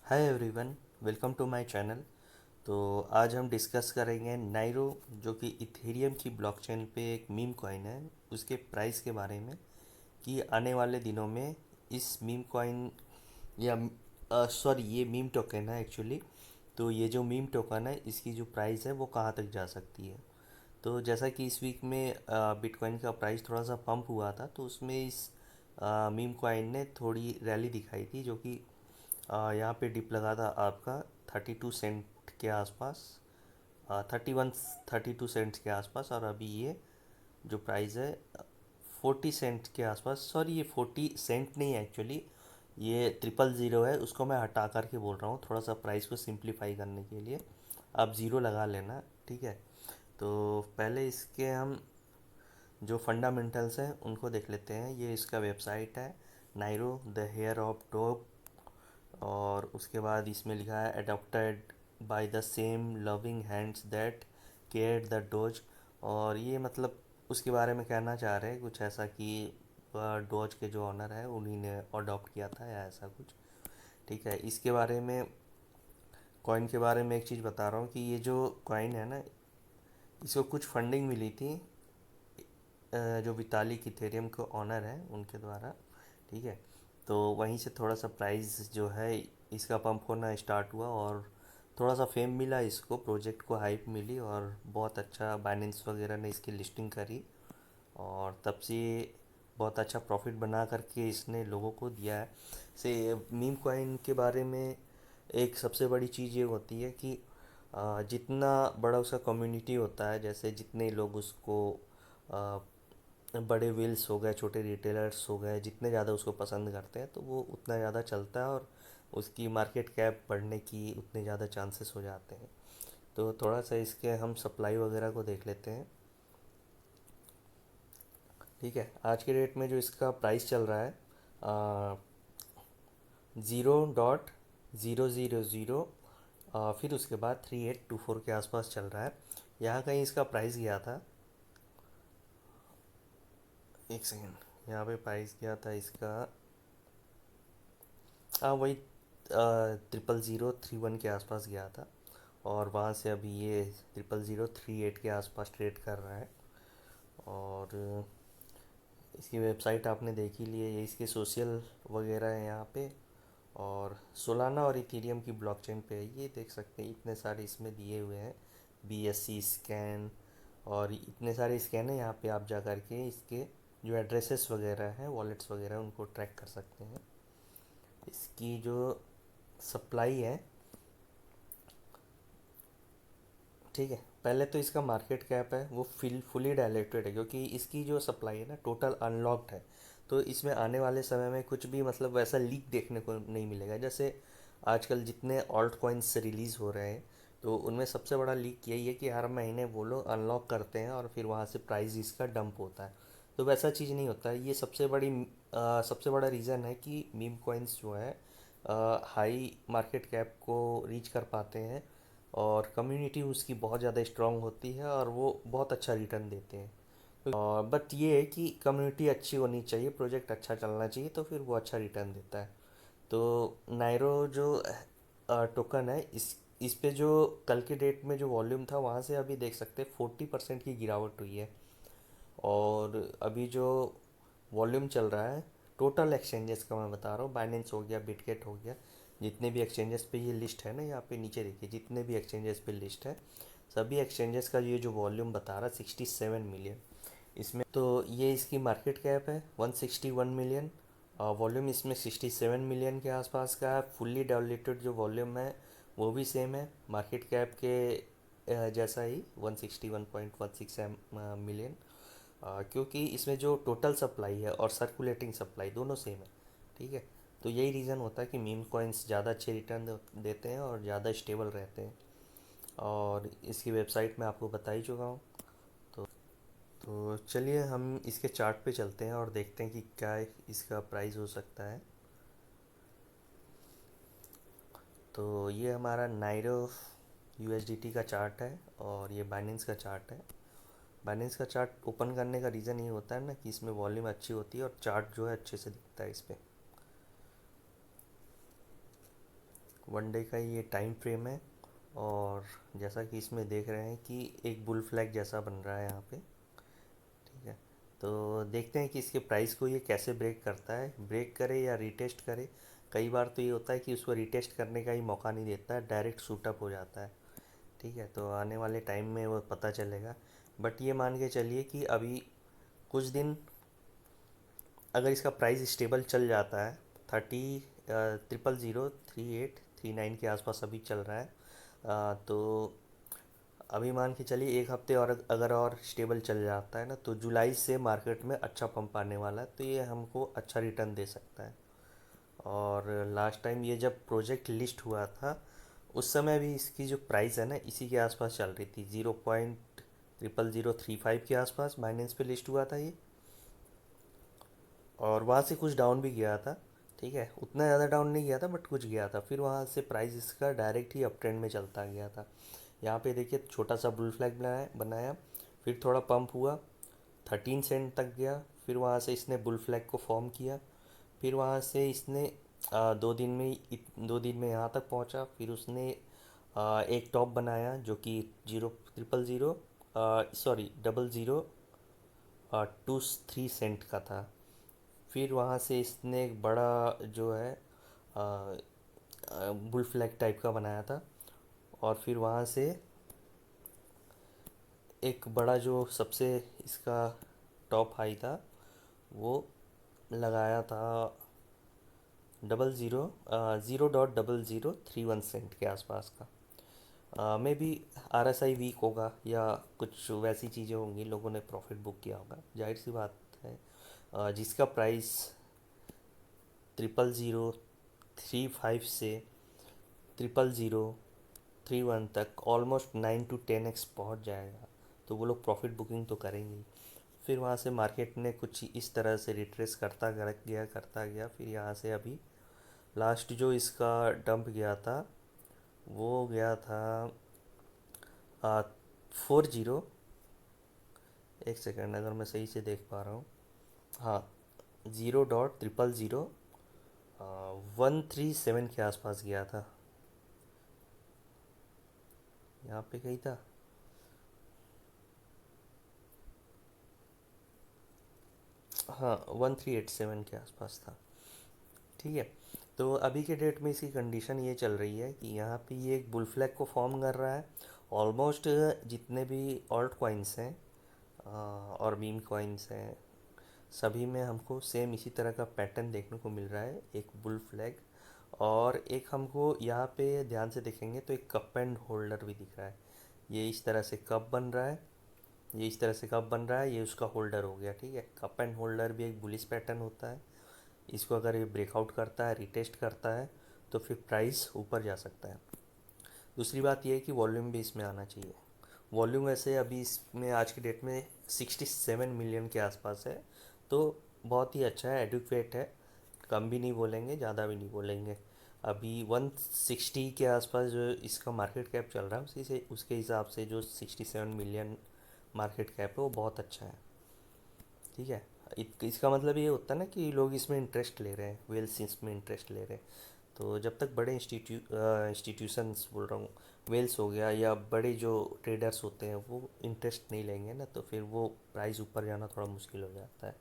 Hi everyone, welcome to my channel. तो आज हम डिस्कस करेंगे नाइरो, जो कि इथेरियम की ब्लॉकचेन पे एक मीम कॉइन है, उसके प्राइस के बारे में। कि आने वाले दिनों में इस मीम कॉइन या सॉरी, ये मीम टोकन है एक्चुअली। तो ये जो मीम टोकन है, इसकी जो प्राइस है वो कहाँ तक जा सकती है। तो जैसा कि इस वीक में बिटकॉइन का प्राइस थोड़ा सा पंप हुआ था, तो उसमें इस मीम कॉइन ने थोड़ी रैली दिखाई थी, जो कि यहाँ पे डिप लगा था आपका 32 सेंट के आसपास, 32 सेंट्स के आसपास। और अभी ये जो प्राइस है 40 सेंट के आसपास। सॉरी, ये 40 सेंट नहीं है एक्चुअली, ये 000 है, उसको मैं हटा करके बोल रहा हूँ थोड़ा सा प्राइस को सिंप्लीफाई करने के लिए। आप ज़ीरो लगा लेना, ठीक है। तो पहले इसके हम जो फंडामेंटल्स हैं उनको देख लेते हैं। ये इसका वेबसाइट है, नाइरो द हेयर ऑफ डोप। और उसके बाद इसमें लिखा है adopted by the same loving hands that care the dose. और ये मतलब उसके बारे में कहना चाह रहे हैं कुछ ऐसा कि डोज के जो ऑनर है उन्हीं ने अडॉप्ट किया था या ऐसा कुछ। ठीक है, इसके बारे में, कॉइन के बारे में एक चीज़ बता रहा हूँ कि ये जो कॉइन है ना, इसको कुछ फंडिंग मिली थी जो वितालिक इथेरियम के ऑनर हैं उनके द्वारा। ठीक है, तो वहीं से थोड़ा सा प्राइस जो है इसका पंप होना स्टार्ट हुआ, और थोड़ा सा फेम मिला इसको, प्रोजेक्ट को हाइप मिली, और बहुत अच्छा बाइनेंस वगैरह ने इसकी लिस्टिंग करी। और तब से ये बहुत अच्छा प्रॉफिट बना करके इसने लोगों को दिया है। से मीम कॉइन के बारे में एक सबसे बड़ी चीज़ ये होती है कि जितना बड़ा उसका कम्युनिटी होता है, जैसे जितने लोग उसको बड़े व्हील्स हो गए, छोटे रिटेलर्स हो गए, जितने ज़्यादा उसको पसंद करते हैं तो वो उतना ज़्यादा चलता है, और उसकी मार्केट कैप बढ़ने की उतने ज़्यादा चांसेस हो जाते हैं। तो थोड़ा सा इसके हम सप्लाई वगैरह को देख लेते हैं। ठीक है, आज के डेट में जो इसका प्राइस चल रहा है 0.0000, फिर उसके बाद 3824 के आसपास चल रहा है। यहाँ कहीं इसका प्राइस गया था, एक सेकेंड, यहाँ पे प्राइस गया था इसका, हाँ वही 00031 के आसपास गया था। और वहाँ से अभी ये 00038 के आसपास ट्रेड कर रहा है। और इसकी वेबसाइट आपने देख ही ली है, ये इसके सोशल वगैरह है यहाँ पे। और सोलाना और इथेरियम की ब्लॉकचेन पे है, ये देख सकते हैं इतने सारे इसमें दिए हुए हैं, BSC स्कैन, और इतने सारे स्कैन हैं यहाँ पे। आप जा करके इसके जो एड्रेसेस वगैरह हैं, वॉलेट्स वगैरह, उनको ट्रैक कर सकते हैं। इसकी जो सप्लाई है, ठीक है, पहले तो इसका मार्केट कैप है वो फुली डायलेटेड है, क्योंकि इसकी जो सप्लाई है ना टोटल अनलॉक्ड है। तो इसमें आने वाले समय में कुछ भी मतलब वैसा लीक देखने को नहीं मिलेगा। जैसे आजकल जितने ऑल्ट कॉइन्स रिलीज़ हो रहे हैं, तो उनमें सबसे बड़ा लीक यही है कि हर महीने वो लोग अनलॉक करते हैं और फिर वहाँ से प्राइस इसका डंप होता है। तो वैसा चीज़ नहीं होता है। ये सबसे बड़ा रीज़न है कि मीम कॉइन्स जो है हाई मार्केट कैप को रीच कर पाते हैं, और कम्युनिटी उसकी बहुत ज़्यादा स्ट्रांग होती है, और वो बहुत अच्छा रिटर्न देते हैं। और बट ये है कि कम्युनिटी अच्छी होनी चाहिए, प्रोजेक्ट अच्छा चलना चाहिए, तो फिर वो अच्छा रिटर्न देता है। तो नायरो जो टोकन है, इस पे जो कल के डेट में जो वॉल्यूम था, वहाँ से अभी देख सकते हैं 40% की गिरावट हुई है। और अभी जो वॉल्यूम चल रहा है टोटल एक्सचेंजेस का मैं बता रहा हूँ, बाइनेंस हो गया, बिटगेट हो गया, जितने भी एक्सचेंजेस पे ये लिस्ट है ना, यहाँ पे नीचे देखिए, जितने भी एक्सचेंजेस पे लिस्ट है, सभी एक्सचेंजेस का ये जो वॉल्यूम बता रहा है 67 मिलियन। इसमें तो ये इसकी मार्केट कैप है 161 मिलियन, वॉल्यूम इसमें 67 मिलियन के आसपास का है। फुल्ली डायल्यूटेड जो वॉल्यूम है वो भी सेम है मार्केट कैप के जैसा ही, 161.16 मिलियन। क्योंकि इसमें जो टोटल सप्लाई है और सर्कुलेटिंग सप्लाई दोनों सेम है। ठीक है, तो यही रीज़न होता है कि मीम कॉइन्स ज़्यादा अच्छे रिटर्न देते हैं और ज़्यादा स्टेबल रहते हैं। और इसकी वेबसाइट मैं आपको बता ही चुका हूँ। तो तो चलिए हम इसके चार्ट पे चलते हैं और देखते हैं कि क्या इसका प्राइस हो सकता है। तो ये हमारा नाइरो USDT का चार्ट है, और ये बाइनेंस का चार्ट है। बाइनेंस का चार्ट ओपन करने का रीज़न ये होता है ना कि इसमें वॉल्यूम अच्छी होती है और चार्ट जो है अच्छे से दिखता है इस पर। वन डे का ये टाइम फ्रेम है। और जैसा कि इसमें देख रहे हैं कि एक बुल फ्लैग जैसा बन रहा है यहाँ पे। ठीक है, तो देखते हैं कि इसके प्राइस को ये कैसे ब्रेक करता है, ब्रेक करे या रिटेस्ट करे। कई बार तो ये होता है कि उसको रिटेस्ट करने का ही मौका नहीं देता है, डायरेक्ट शूटअप हो जाता है। ठीक है, तो आने वाले टाइम में वो पता चलेगा। बट ये मान के चलिए कि अभी कुछ दिन अगर इसका प्राइस स्टेबल चल जाता है, 30 000 38 39 के आसपास अभी चल रहा है। तो अभी मान के चलिए एक हफ्ते और अगर और स्टेबल चल जाता है ना, तो जुलाई से मार्केट में अच्छा पंप आने वाला है, तो ये हमको अच्छा रिटर्न दे सकता है। और लास्ट टाइम ये जब प्रोजेक्ट लिस्ट हुआ था, उस समय भी इसकी जो प्राइस है ना इसी के आसपास चल रही थी, 0.00035 के आसपास माइनस पे लिस्ट हुआ था ये। और वहाँ से कुछ डाउन भी गया था। ठीक है, उतना ज़्यादा डाउन नहीं गया था बट कुछ गया था, फिर वहाँ से प्राइस इसका डायरेक्ट ही अप ट्रेंड में चलता गया था। यहाँ पे देखिए छोटा सा बुल फ्लैग बनाया बनाया, फिर थोड़ा पंप हुआ, 13 सेंट तक गया, फिर वहाँ से इसने बुल फ्लैग को फॉर्म किया। फिर वहाँ से इसने 2 दिन में 2 दिन में यहाँ तक पहुँचा, फिर उसने एक टॉप बनाया जो कि 0 0 0 0 सॉरी 00 2 3 सेंट का था। फिर वहाँ से इसने एक बड़ा जो है बुल फ्लैग टाइप का बनाया था। और फिर वहाँ से एक बड़ा जो सबसे इसका टॉप हाई था, वो लगाया था 00 0.0031 सेंट के आसपास का। मे बी RSI वीक होगा या कुछ वैसी चीज़ें होंगी, लोगों ने प्रॉफिट बुक किया होगा, जाहिर सी बात है। जिसका प्राइस 00 035 से 00 031 तक ऑलमोस्ट 9 to 10x पहुंच जाएगा, तो वो लोग प्रॉफिट बुकिंग तो करेंगे ही। फिर वहाँ से मार्केट ने कुछ इस तरह से रिट्रेस करता गया, फिर यहाँ से अभी लास्ट जो इसका डंप गया था, वो गया था 40, एक सेकेंड अगर मैं सही से देख पा रहा हूँ, हाँ, 0.000 137 के आसपास गया था। यहाँ पे कहीं था, हाँ, 1387 के आसपास था। ठीक है, तो अभी के डेट में इसकी कंडीशन ये चल रही है कि यहाँ पे ये एक बुल फ्लैग को फॉर्म कर रहा है। ऑलमोस्ट जितने भी ऑल्ट कॉइन्स हैं और मीम कॉइन्स हैं, सभी में हमको सेम इसी तरह का पैटर्न देखने को मिल रहा है, एक बुल फ्लैग। और एक हमको यहाँ पे ध्यान से देखेंगे तो एक कप एंड होल्डर भी दिख रहा है। ये इस तरह से कप बन रहा है, ये इस तरह से कप बन रहा है, ये उसका होल्डर हो गया। ठीक है, कप एंड होल्डर भी एक बुलिश पैटर्न होता है। इसको अगर ये ब्रेकआउट करता है, रिटेस्ट करता है, तो फिर प्राइस ऊपर जा सकता है। दूसरी बात ये है कि वॉल्यूम भी इसमें आना चाहिए। वॉल्यूम वैसे अभी इसमें आज की डेट में 67 मिलियन के आसपास है, तो बहुत ही अच्छा है, एडुकेट है। कम भी नहीं बोलेंगे, ज़्यादा भी नहीं बोलेंगे। अभी 160 के आसपास जो इसका मार्केट कैप चल रहा है, उसी से उसके हिसाब से जो 67 मिलियन मार्केट कैप है वो बहुत अच्छा है। ठीक है, इसका मतलब ये होता है ना कि लोग इसमें इंटरेस्ट ले रहे हैं, वेल्स इसमें इंटरेस्ट ले रहे हैं। तो जब तक बड़े इंस्टीट्यूशंस बोल रहा हूँ, वेल्स हो गया या बड़े जो ट्रेडर्स होते हैं वो इंटरेस्ट नहीं लेंगे ना, तो फिर वो प्राइस ऊपर जाना थोड़ा मुश्किल हो जाता है।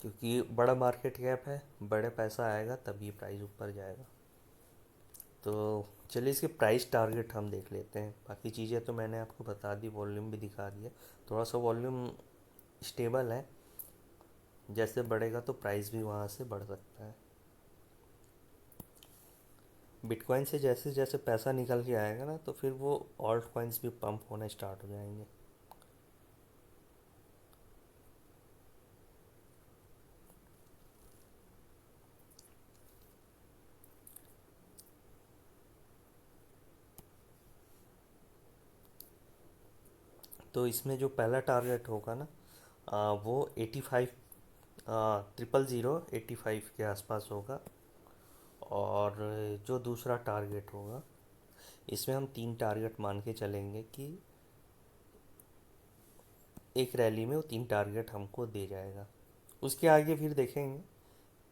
क्योंकि बड़ा मार्केट कैप है, बड़े पैसा आएगा तभी प्राइस ऊपर जाएगा। तो चलिए इसके प्राइस टारगेट हम देख लेते हैं। बाकी चीज़ें तो मैंने आपको बता दी, वॉल्यूम भी दिखा दिया। थोड़ा सा वॉल्यूम स्टेबल है, जैसे बढ़ेगा तो प्राइस भी वहाँ से बढ़ सकता है। बिटकॉइन से जैसे जैसे पैसा निकल के आएगा ना, तो फिर वो ऑल्ट कॉइन्स भी पंप होने स्टार्ट हो जाएंगे। तो इसमें जो पहला टारगेट होगा ना, वो 85, 00 085 के आसपास होगा। और जो दूसरा टारगेट होगा, इसमें हम 3 टारगेट मान के चलेंगे कि एक रैली में वो 3 टारगेट हमको दे जाएगा। उसके आगे फिर देखेंगे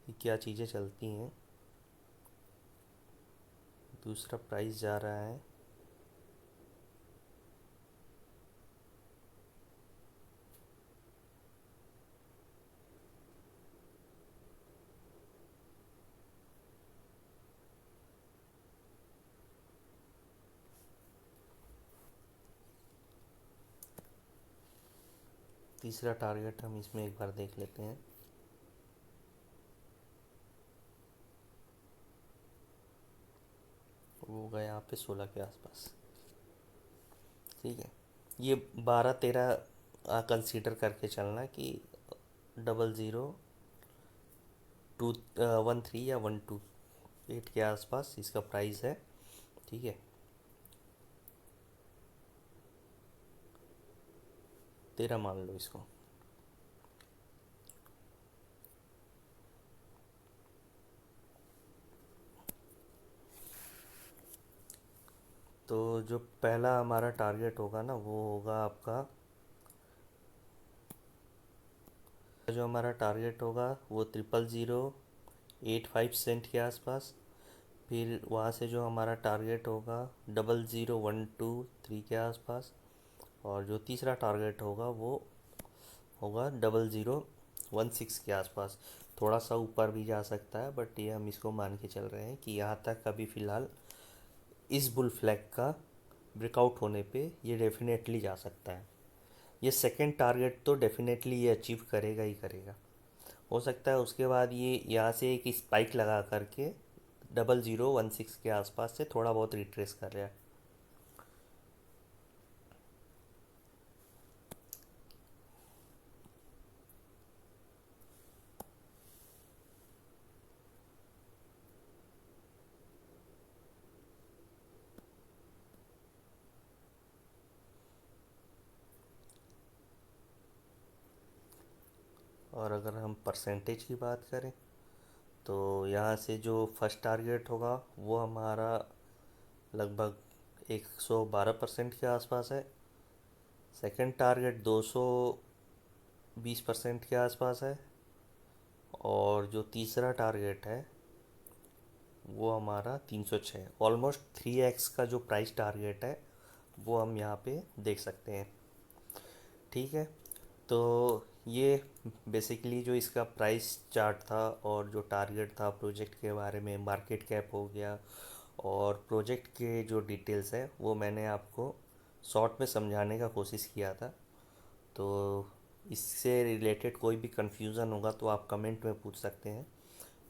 कि क्या चीज़ें चलती हैं। दूसरा प्राइस जा रहा है तीसरा टारगेट हम इसमें एक बार देख लेते हैं। वो होगा यहाँ पे 16 के आसपास। ठीक है, ये 12-13 कंसीडर करके चलना कि 00-213 या 128 के आसपास इसका प्राइस है। ठीक है, 13 मान लो इसको। तो जो पहला हमारा टारगेट होगा ना, वो होगा आपका, जो हमारा टारगेट होगा वो 00,085 के आसपास। फिर वहाँ से जो हमारा टारगेट होगा 00,123 के आसपास। और जो तीसरा टारगेट होगा वो होगा 00,16 के आसपास। थोड़ा सा ऊपर भी जा सकता है, बट ये हम इसको मान के चल रहे हैं कि यहाँ तक अभी फ़िलहाल इस बुल फ्लैग का ब्रेकआउट होने पे ये डेफिनेटली जा सकता है। ये सेकंड टारगेट तो डेफिनेटली ये अचीव करेगा ही करेगा। हो सकता है उसके बाद ये यहाँ से एक स्पाइक लगा करके 00,16 के आसपास से थोड़ा बहुत रिट्रेस कर रहा है। और अगर हम परसेंटेज की बात करें तो यहाँ से जो फर्स्ट टारगेट होगा वो हमारा लगभग 112% के आसपास है। सेकंड टारगेट 220% के आसपास है। और जो तीसरा टारगेट है वो हमारा 306, ऑलमोस्ट 3x का जो प्राइस टारगेट है वो हम यहाँ पे देख सकते हैं। ठीक है, तो ये बेसिकली जो इसका प्राइस चार्ट था और जो टारगेट था प्रोजेक्ट के बारे में, मार्केट कैप हो गया और प्रोजेक्ट के जो डिटेल्स है वो मैंने आपको शॉर्ट में समझाने का कोशिश किया था। तो इससे रिलेटेड कोई भी कन्फ्यूज़न होगा तो आप कमेंट में पूछ सकते हैं।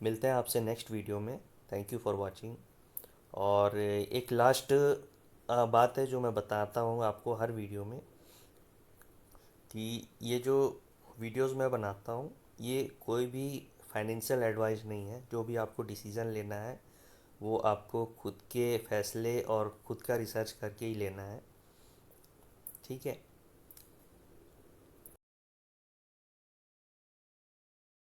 मिलते हैं आपसे नेक्स्ट वीडियो में। Thank you for watching. और एक लास्ट बात है जो मैं बताता हूँ आपको हर वीडियो में, कि ये जो वीडियोस मैं बनाता हूँ ये कोई भी फाइनेंशियल एडवाइस नहीं है। जो भी आपको डिसीज़न लेना है वो आपको खुद के फैसले और खुद का रिसर्च करके ही लेना है। ठीक है।